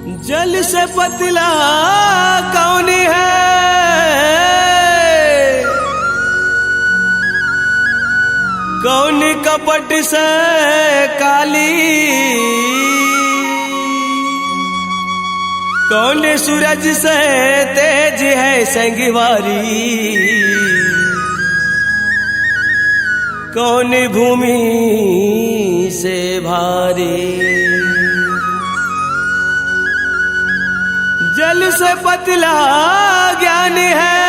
जल से पतला कौन है, कौन कपट से काली, कौन सूरज से तेज है संगवारी, कौन भूमि से भारी। जल से पतला ज्ञान है,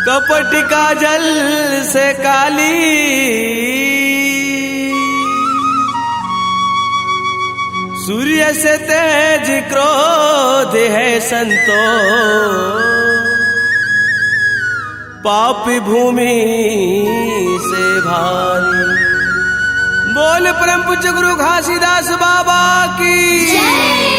कपट का जल से काली, सूर्य से तेज क्रोध है संतो, पाप भूमि से भारी। बोल परम पूज्य गुरु घासीदास बाबा की जय।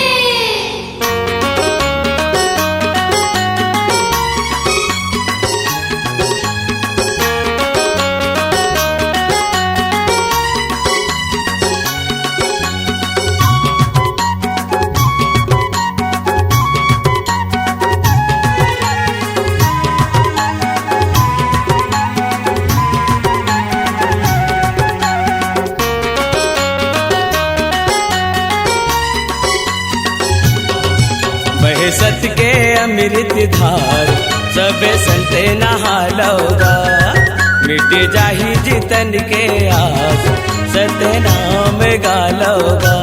सत्य के अमृत धार सबे संते नहालोगा, मिट जाही जितन के आस सत्य नाम गालोगा।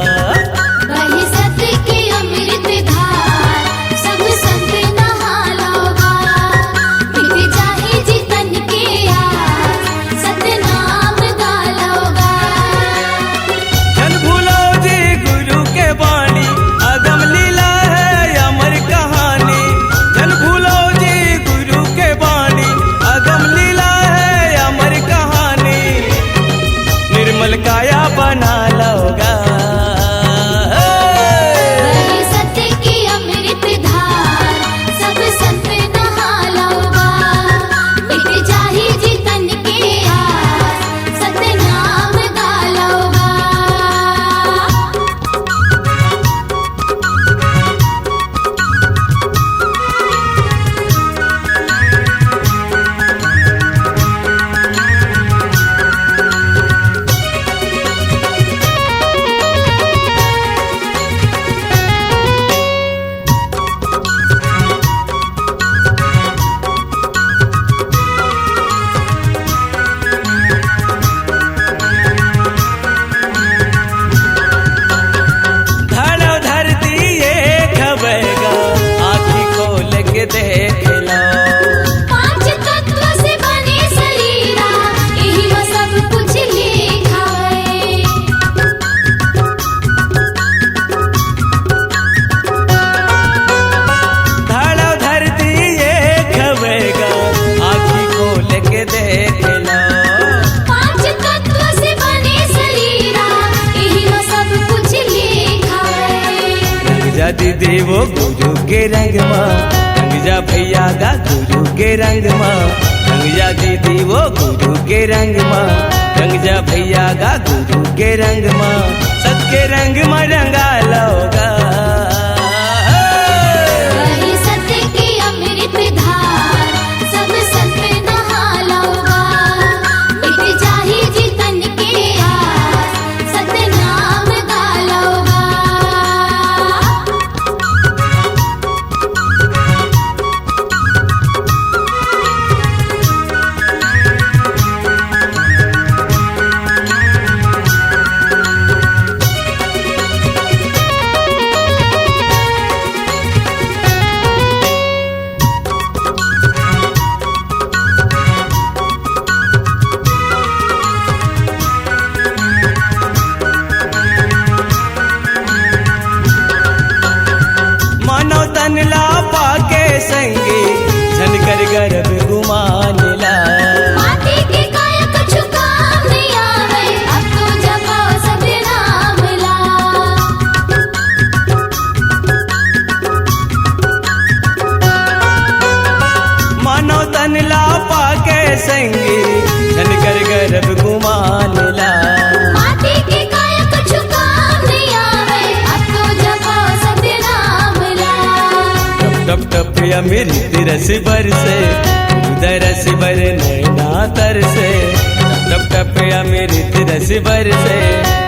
वही सत्य के अमृत धार सब संत नहालोगा, मिट जाही जितन के आस सत्य नाम गालोगा। जन भूलो जी गुरु के वाणी अगम लीला काया बना लोगा। वही सत्य की अमृत धार सब संत नहालोगा, मिट जाही जितन के आस सत्य नाम गालोगा। देख लो पांच तत्व से बने शरीरा, यही वो सब कुछ लिखा है। धड़ो धरती ये खबेगा, आँखी खोल के देख लो। पांच तत्व से बने शरीरा, यही वो सब कुछ लिखा है। रंग जा दीदी वो गुरु के रंग माँ, जा भैया गा गुरु के रंग माँ, रंग जा दीदी वो गुरु के रंग माँ, रंग जा भैया गा गुरु के रंग माँ, सबके रंग में रंगा लोगा। वही सत्य की अमृत धार सब संत नहालोगा, मिट जाही जितन के आस सत्य नाम गालोगा। अमृत रस बरसे हृदय रस बर नैना तरसे टप टप अमृत रस बरसे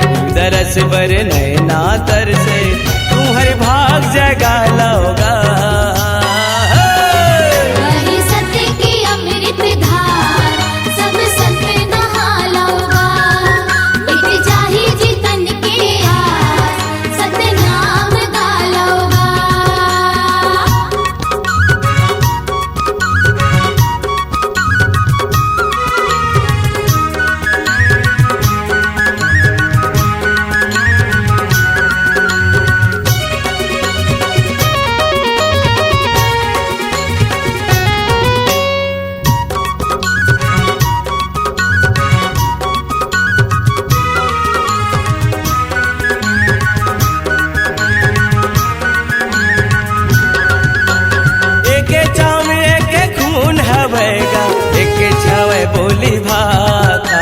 हृदय रस बर नैना तरसे तू हर भाग जगा लोगा वही सत्य की अमृत धार सब सत्य नहा लोगा मिट जाही जीतन के आस सत्य नाम गा लोगा बोली भाता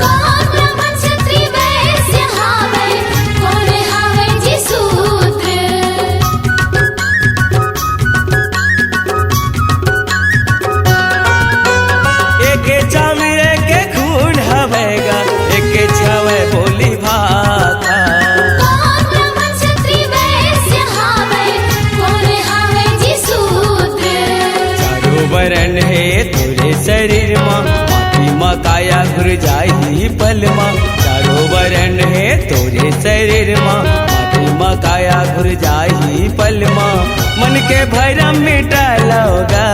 कौन ब्राह्मण क्षत्रिय वैश्य हावे कौन हावे जी शूद्र एक चामी एक खून हवेगा एक छवे बोली भाता कौन ब्राह्मण क्षत्रिय वैश्य हावे कौन हावे जी शूद्र चारों वरण है तोरे शरीर माँ माटी माँ काया घुर जाही पल माँ चारों वरण है तोरे शरीर माँ माटी माँ काया घुर जाही पल माँ मन के भरम मिटा लोगा